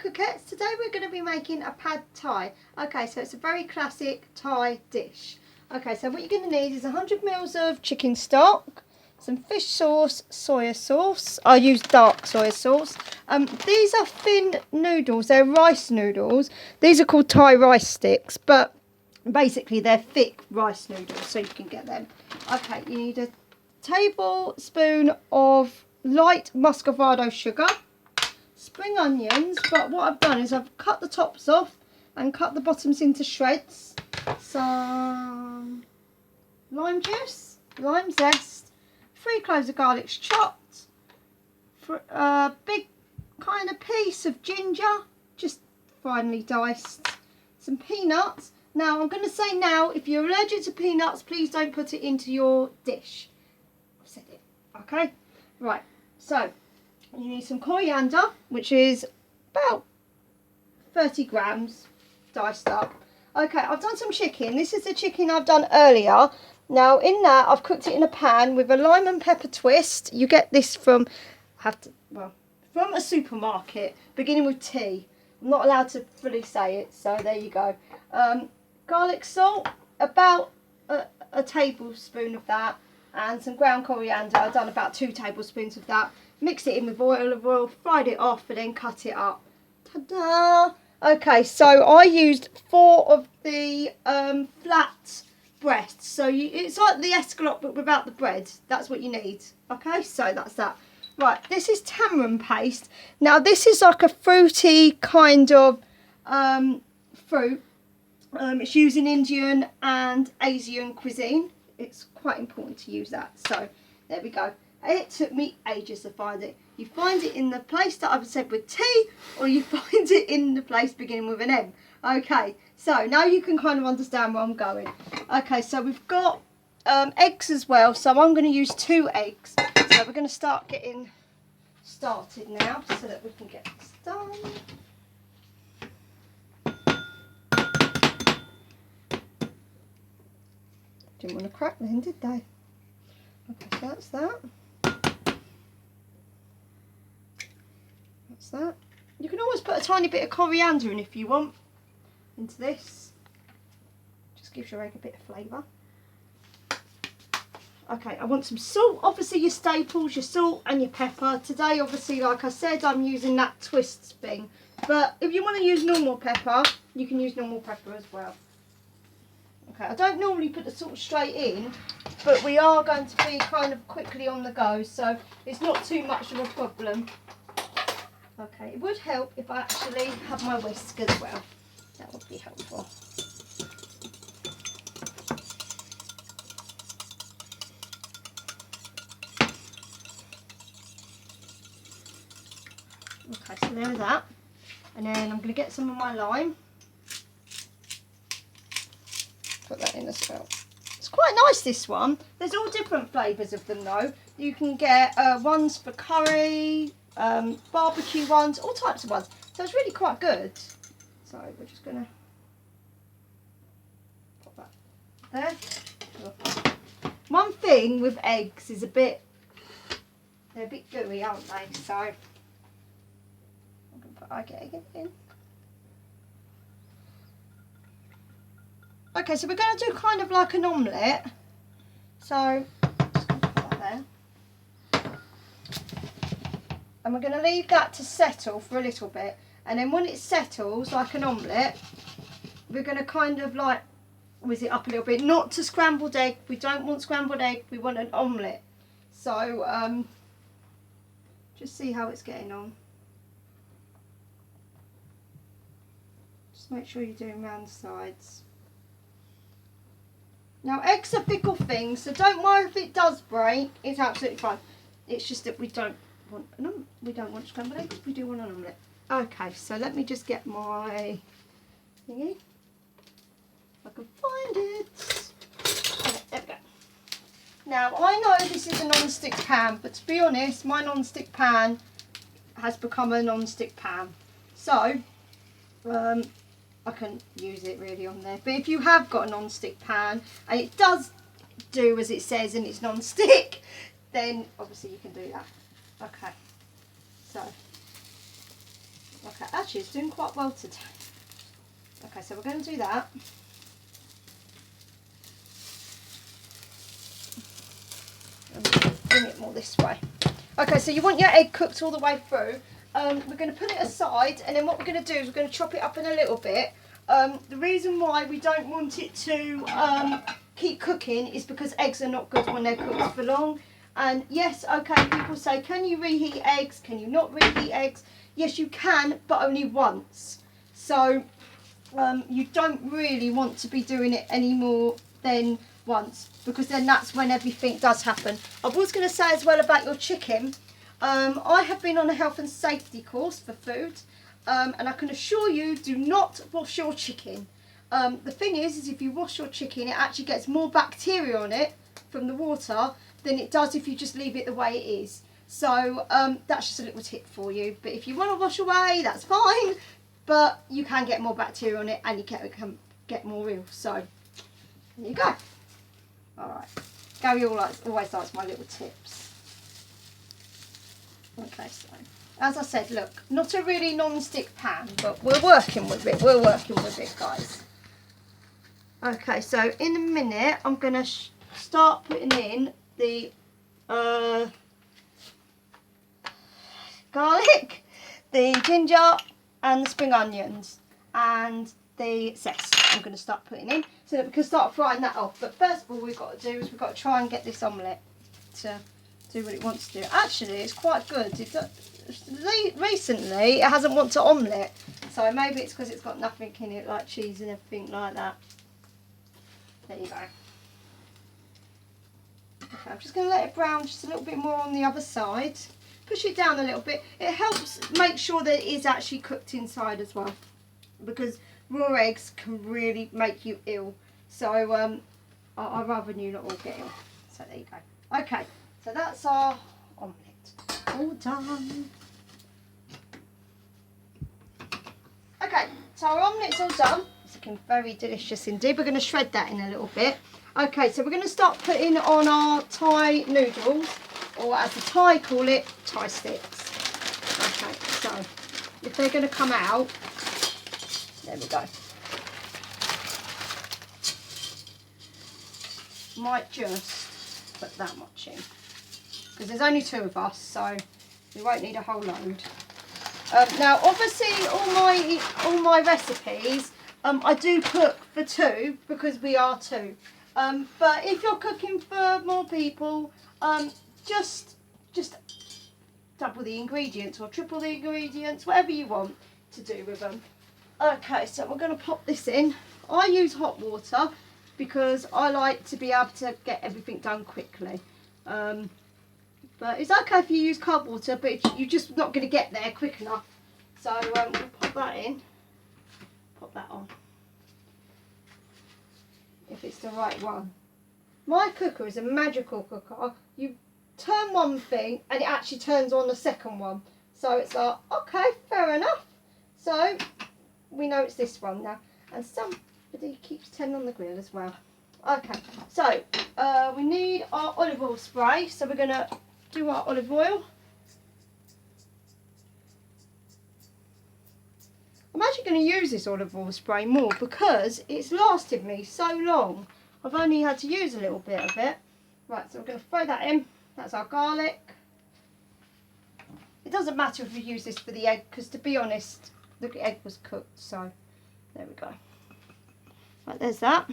Coquettes. Today we're going to be making a pad thai. Okay, so it's a very classic Thai dish. Okay, so what you're going to need is 100 ml of chicken stock, some fish sauce, soya sauce. I use dark soya sauce. These are thin noodles, they're rice noodles. These are called Thai rice sticks, but basically they're thick rice noodles, so you can get them. Okay, you need a tablespoon of light muscovado sugar, spring onions, but what I've done is I've cut the tops off and cut the bottoms into shreds, some lime juice, lime zest, 3 cloves of garlic chopped, a big kind of piece of ginger, just finely diced, some peanuts. Now I'm going to say now, if you're allergic to peanuts, please don't put it into your dish. I've said it, okay? Right, so you need some coriander, which is about 30 grams diced up. Okay, I've done some chicken. This is the chicken I've done earlier. Now in that, I've cooked it in a pan with a lime and pepper twist. You get this from, from a supermarket, beginning with T. I'm not allowed to fully say it, so there you go. Garlic salt, about a tablespoon of that, and some ground coriander. I've done about 2 tablespoons of that. Mixed it in with olive oil, fried it off, and then cut it up. Ta-da! Okay, so I used 4 of the flat breasts. So it's like the escalope but without the bread. That's what you need. Okay, so that's that. Right, this is tamarind paste. Now this is like a fruity kind of fruit. It's used in Indian and Asian cuisine. It's quite important to use that. So there we go. It took me ages to find it. You find it in the place that I've said with T, or you find it in the place beginning with an M. Okay, so now you can kind of understand where I'm going. Okay, so we've got eggs as well. So I'm going to use 2 eggs. So we're going to start getting started now so that we can get this done. Didn't want to crack then, did they? Okay, so that's that. That's that. You can always put a tiny bit of coriander in if you want into this. Just gives your egg a bit of flavour. Okay, I want some salt. Obviously your staples, your salt and your pepper. Today, obviously, like I said, I'm using that twist thing. But if you want to use normal pepper, you can use normal pepper as well. Okay, I don't normally put the salt straight in, but we are going to be kind of quickly on the go, so it's not too much of a problem. Okay, it would help if I actually had my whisk as well. That would be helpful. Okay, so there's that. And then I'm going to get some of my lime. Put that in as well. It's quite nice, this one. There's all different flavours of them though. You can get ones for curry, barbecue ones, all types of ones. So it's really quite good. So we're just going to put that there. One thing with eggs is they're a bit gooey, aren't they? So I'm going to put egg in. Okay, so we're going to do kind of like an omelette. So, just going to put that there. And we're going to leave that to settle for a little bit. And then when it settles, like an omelette, we're going to kind of like whiz it up a little bit. Not to scrambled egg. We don't want scrambled egg. We want an omelette. So, just see how it's getting on. Just make sure you're doing round the sides. Now eggs are fickle things, so don't worry if it does break. It's absolutely fine. It's just that we don't want scrambled eggs. We do want an omelette. Okay, so let me just get my thingy. If I can find it. Okay, there we go. Now I know this is a non-stick pan, but to be honest, my non-stick pan has become a non-stick pan. So I can use it really on there. But if you have got a non-stick pan and it does do as it says and it's non-stick, then obviously you can do that. Okay, so Okay, actually it's doing quite well today. Okay, so we're going to do that. And bring it more this way. Okay, so you want your egg cooked all the way through. We're going to put it aside, and then what we're going to do is we're going to chop it up in a little bit. The reason why we don't want it to keep cooking is because eggs are not good when they're cooked for long. And yes, okay, people say, can you reheat eggs? Can you not reheat eggs? Yes, you can, but only once. So you don't really want to be doing it any more than once, because then that's when everything does happen. I was going to say as well about your chicken. I have been on a health and safety course for food, and I can assure you, do not wash your chicken. The thing is if you wash your chicken, it actually gets more bacteria on it from the water than it does if you just leave it the way it is. So that's just a little tip for you. But if you want to wash away, that's fine. But you can get more bacteria on it, and you can get more ill. So there you go. All right. Gary always likes my little tips. Okay, so as I said, look, not a really non-stick pan, but we're working with it. We're working with it, guys. Okay, so in a minute, I'm going to start putting in the garlic, the ginger, and the spring onions, and the zest. I'm going to start putting in so that we can start frying that off. But first of all, we've got to do is we've got to try and get this omelette to do what it wants to do. Actually, it's quite good. Recently, it hasn't wanted to omelette, so maybe it's because it's got nothing in it like cheese and everything like that. There you go. Okay, I'm just going to let it brown just a little bit more on the other side. Push it down a little bit. It helps make sure that it is actually cooked inside as well, because raw eggs can really make you ill. So I'd rather you not all get ill. So there you go. Okay, so that's our omelette all done. Okay, so our omelette's all done. It's looking very delicious indeed. We're going to shred that in a little bit. Okay, so we're going to start putting on our Thai noodles, or as the Thai call it, Thai sticks. Okay, so if they're going to come out, there we go. Might just put that much in, because there's only 2 of us, so we won't need a whole load. Now, obviously, all my recipes, I do cook for 2 because we are 2. But if you're cooking for more people, just double the ingredients or triple the ingredients, whatever you want to do with them. Okay, so we're going to pop this in. I use hot water because I like to be able to get everything done quickly. But it's okay if you use cold water, but you're just not going to get there quick enough. So we'll pop that in, pop that on, if it's the right one. My cooker is a magical cooker. You turn one thing and it actually turns on the second one. So it's like, okay, fair enough. So we know it's this one now. And somebody keeps turning on the grill as well. Okay, so we need our olive oil spray. So we're going to do our olive oil. I'm actually going to use this olive oil spray more because it's lasted me so long. I've only had to use a little bit of it. Right, so we're going to throw that in. That's our garlic. It doesn't matter if we use this for the egg, because to be honest, the egg was cooked, so there we go. Right, there's that.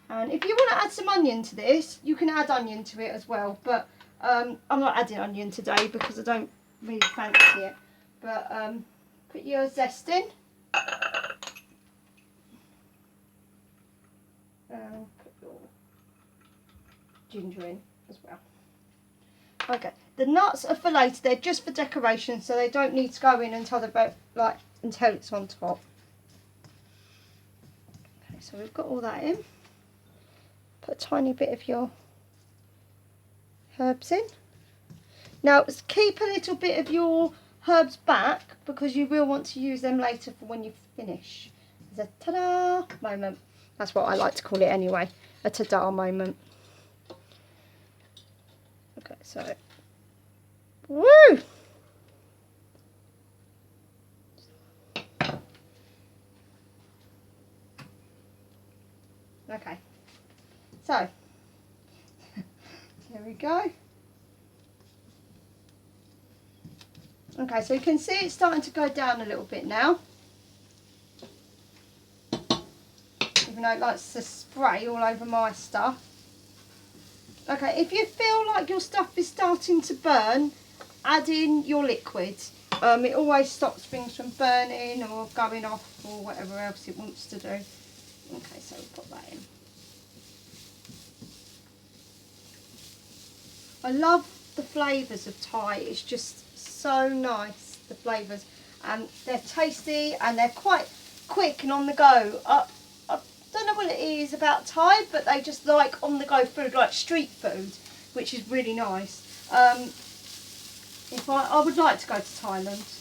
And if you want to add some onion to this, you can add onion to it as well, but I'm not adding onion today because I don't really fancy it. But put your zest in. And put your ginger in as well. Okay, the nuts are filleted. They're just for decoration, so they don't need to go in until until it's on top. Okay, so we've got all that in. Put a tiny bit of your herbs in. Now keep a little bit of your herbs back because you will want to use them later for when you finish. There's a ta-da moment. That's what I like to call it anyway, a ta-da moment. Okay, so, woo! Okay, so there we go. Okay, so you can see it's starting to go down a little bit now, even though it likes to spray all over my stuff. Okay, if you feel like your stuff is starting to burn, add in your liquid. It always stops things from burning or going off or whatever else it wants to do. Okay, so we'll put that in. I love the flavours of Thai. It's just so nice, the flavours. And they're tasty and they're quite quick and on the go. I don't know what it is about Thai, but they just like on the go food, like street food, which is really nice. If I would like to go to Thailand.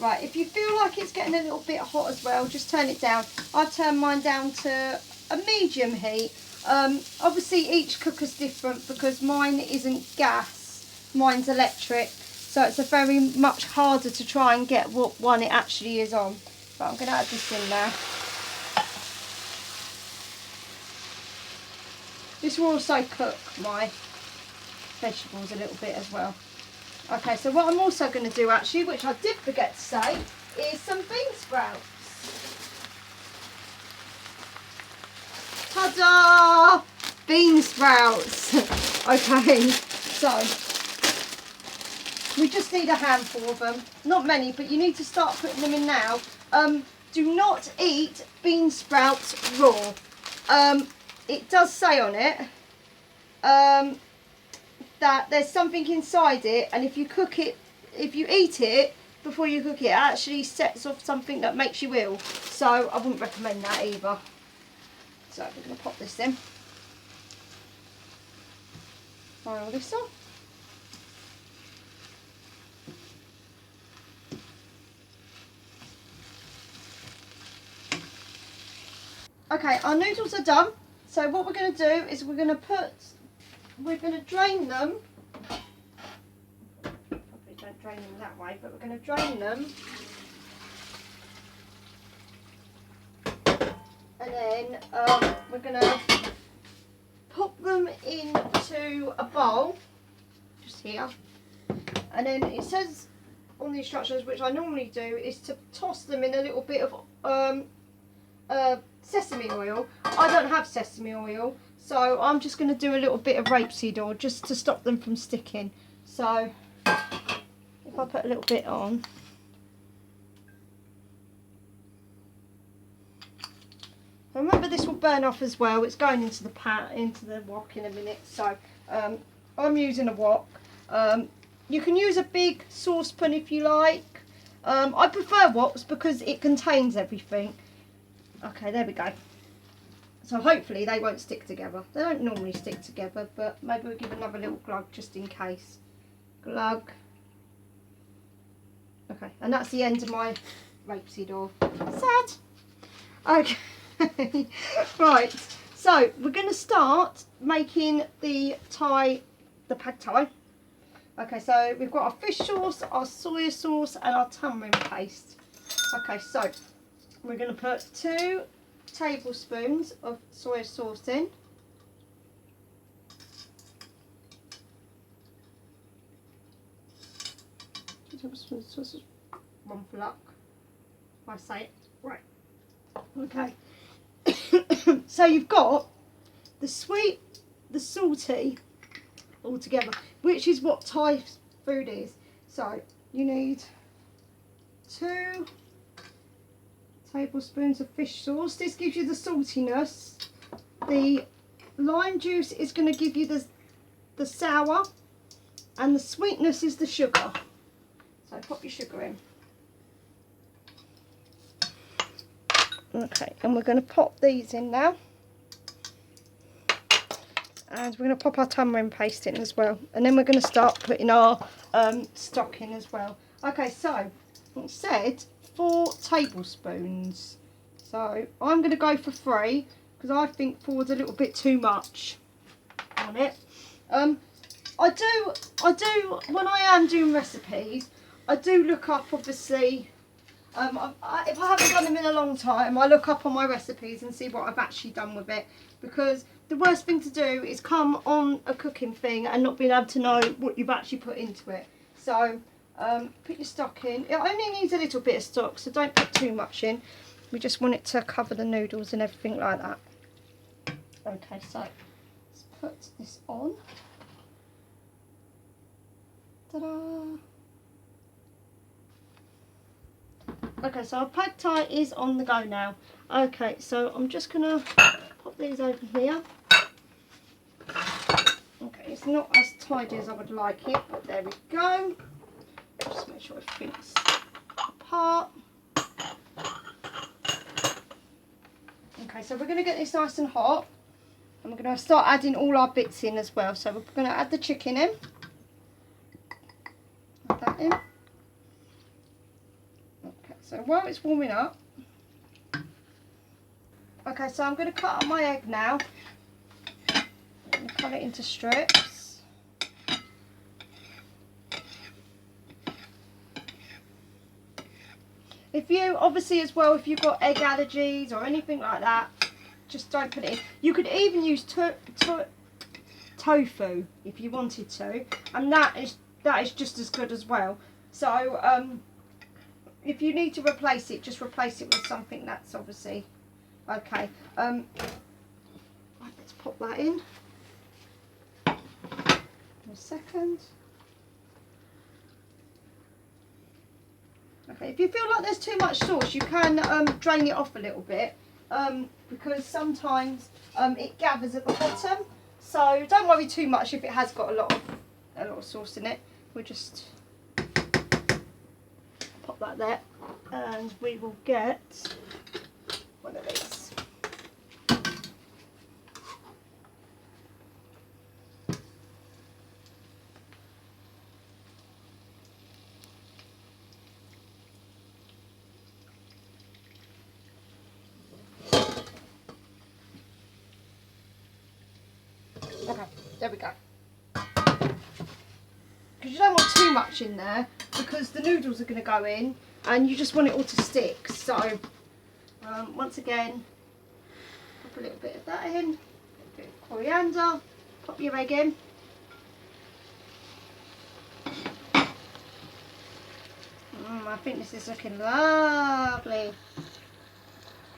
Right, if you feel like it's getting a little bit hot as well, just turn it down. I've turned mine down to a medium heat. Obviously each cooker's different because mine isn't gas, mine's electric, so it's a very much harder to try and get what one it actually is on. But I'm going to add this in now. This will also cook my vegetables a little bit as well. Okay, so what I'm also going to do actually, which I did forget to say, is some bean sprouts. Ta-da! Bean sprouts. Okay, so we just need a handful of them. Not many, but you need to start putting them in now. Do not eat bean sprouts raw. It does say on it that there's something inside it, and if you cook it, if you eat it before you cook it, it actually sets off something that makes you ill. So I wouldn't recommend that either. So we're going to pop this in. File this off. Okay, our noodles are done. So what we're going to do is we're going to drain them. Probably don't drain them that way, but we're going to drain them. And then we're going to put them into a bowl, just here. And then it says on the instructions, which I normally do, is to toss them in a little bit of sesame oil. I don't have sesame oil, so I'm just going to do a little bit of rapeseed oil just to stop them from sticking. So if I put a little bit on. Remember, this will burn off as well. It's going into the pan, into the wok in a minute. So I'm using a wok. You can use a big saucepan if you like. I prefer woks because it contains everything. Okay, there we go. So hopefully they won't stick together. They don't normally stick together, but maybe we'll give another little glug just in case. Glug. Okay, and that's the end of my rapeseed oil. Sad. Okay. Right, so we're going to start making the pad thai. Okay, so we've got our fish sauce, our soya sauce and our tamarind paste. Okay, so we're going to put 2 tablespoons of soya sauce in. One for luck, if I say it right. Okay. So you've got the sweet, the salty all together, which is what Thai food is. So you need 2 tablespoons of fish sauce. This gives you the saltiness. The lime juice is going to give you the sour, and the sweetness is the sugar. So pop your sugar in. Okay, and we're going to pop these in now. And we're going to pop our tamarind paste in as well. And then we're going to start putting our stock in as well. Okay, so it said 4 tablespoons. So I'm going to go for 3 because I think 4 is a little bit too much on it. I do when I am doing recipes, I do look up obviously If I haven't done them in a long time, I look up on my recipes and see what I've actually done with it, because the worst thing to do is come on a cooking thing and not being able to know what you've actually put into it. So put your stock in. It only needs a little bit of stock, so don't put too much in. We just want it to cover the noodles and everything like that. Okay, so let's put this on. Ta-da! Okay, so our pad thai is on the go now. Okay, so I'm just going to pop these over here. Okay, it's not as tidy as I would like it, but there we go. Just make sure everything's apart. Okay, so we're going to get this nice and hot. And we're going to start adding all our bits in as well. So we're going to add the chicken in. Add that in. So while it's warming up, okay, so I'm going to cut up my egg now. I'm going to cut it into strips. If you, obviously as well, if you've got egg allergies or anything like that, just don't put it in. You could even use tofu if you wanted to, and that is just as good as well. So if you need to replace it, just replace it with something that's obviously okay. Let's pop that in. A second. Okay, if you feel like there's too much sauce, you can drain it off a little bit, because sometimes it gathers at the bottom. So don't worry too much if it has got a lot of sauce in it. We'll just pop that there, and we will get one of these. Okay, there we go. Because you don't want too much in there, because the noodles are going to go in and you just want it all to stick. So once again, pop a little bit of that in, a bit of coriander, pop your egg in. I think this is looking lovely.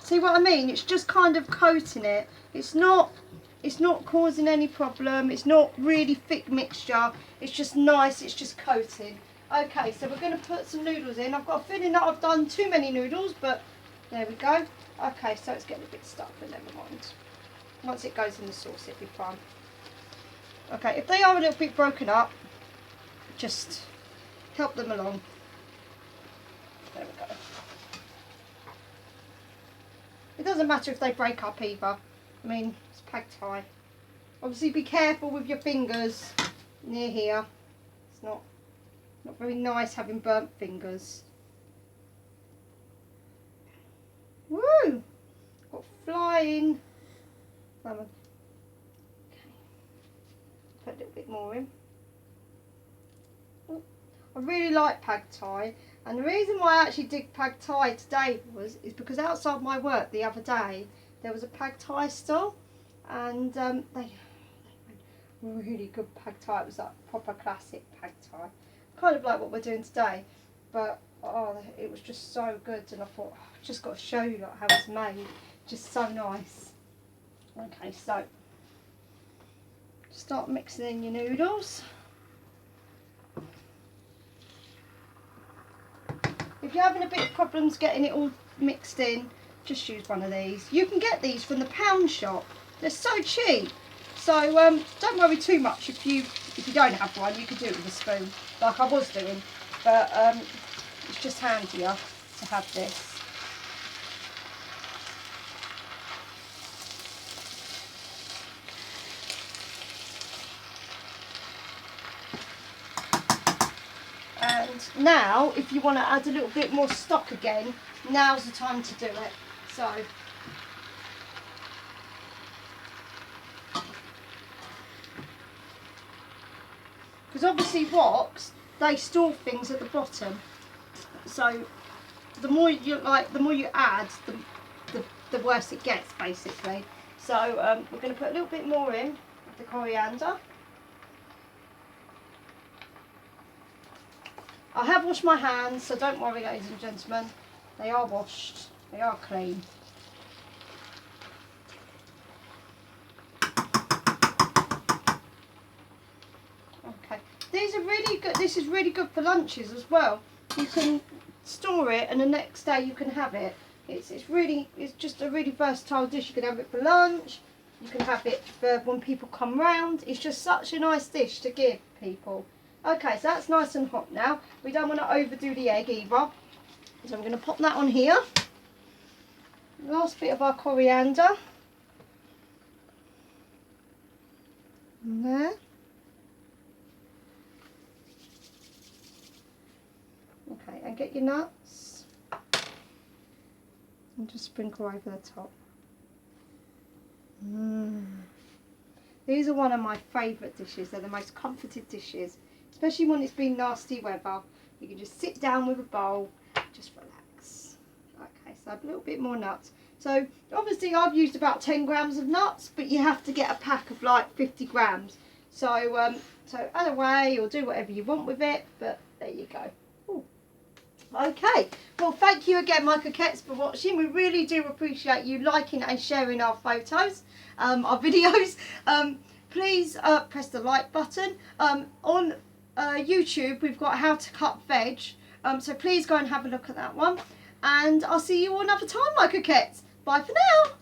See what I mean? It's just kind of coating it. It's not causing any problem. It's not really thick mixture. It's just nice. It's just coating. Okay, so we're going to put some noodles in. I've got a feeling that I've done too many noodles, but there we go. Okay, so it's getting a bit stuck, but never mind. Once it goes in the sauce, it'll be fine. Okay, if they are a little bit broken up, just help them along. There we go. It doesn't matter if they break up either. I mean, it's pad thai. Obviously be careful with your fingers near here. It's not very nice having burnt fingers. Woo! Got flying lemon. Okay. Put a little bit more in. Ooh. I really like pad thai, and the reason why I actually did pad thai today is because outside my work the other day there was a pad thai stall, and they made really good pad thai. It was like proper classic pad thai, kind of like what we're doing today, but oh, it was just so good, and I thought, oh, I've just got to show you like how it's made. Just so nice. Okay, so start mixing in your noodles. If you're having a bit of problems getting it all mixed in, just use one of these. You can get these from the pound shop. They're so cheap. So don't worry too much if you don't have one. You could do it with a spoon, like I was doing. But it's just handier to have this. And now, if you want to add a little bit more stock again, now's the time to do it. So, because obviously woks, they store things at the bottom. So the more you like, the more you add, the worse it gets, basically. So we're going to put a little bit more in of the coriander. I have washed my hands, so don't worry, ladies and gentlemen. They are washed. They are clean. Okay, these are really good. This is really good for lunches as well. You can store it, and the next day you can have it. It's just a really versatile dish. You can have it for lunch. You can have it for when people come round. It's just such a nice dish to give people. Okay, so that's nice and hot now. We don't want to overdo the egg either. So I'm going to pop that on here. Last bit of our coriander. And there. Okay, and get your nuts. And just sprinkle over the top. These are one of my favourite dishes. They're the most comforted dishes. Especially when it's been nasty weather. You can just sit down with a bowl, just relax. Okay, so a little bit more nuts. So obviously I've used about 10 grams of nuts, but you have to get a pack of like 50 grams. So so add away or do whatever you want with it, but there you go. Ooh. Okay, well thank you again, my coquettes, for watching. We really do appreciate you liking and sharing our photos, our videos. Please press the like button. On YouTube we've got how to cut veg, so please go and have a look at that one, and I'll see you all another time, my coquettes. Bye for now.